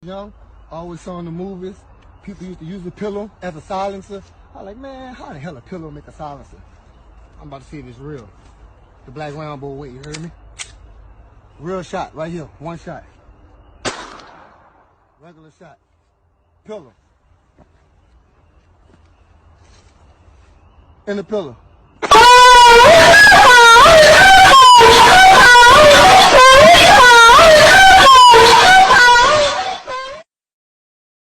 young, I always saw in the movies, people used to use the pillow as a silencer. I was like, man, how the hell a pillow make a silencer? I'm about to see if it's real. The Black Rambo way, you heard me? Real shot, right here, one shot. Regular shot. Pillow. In the pillow.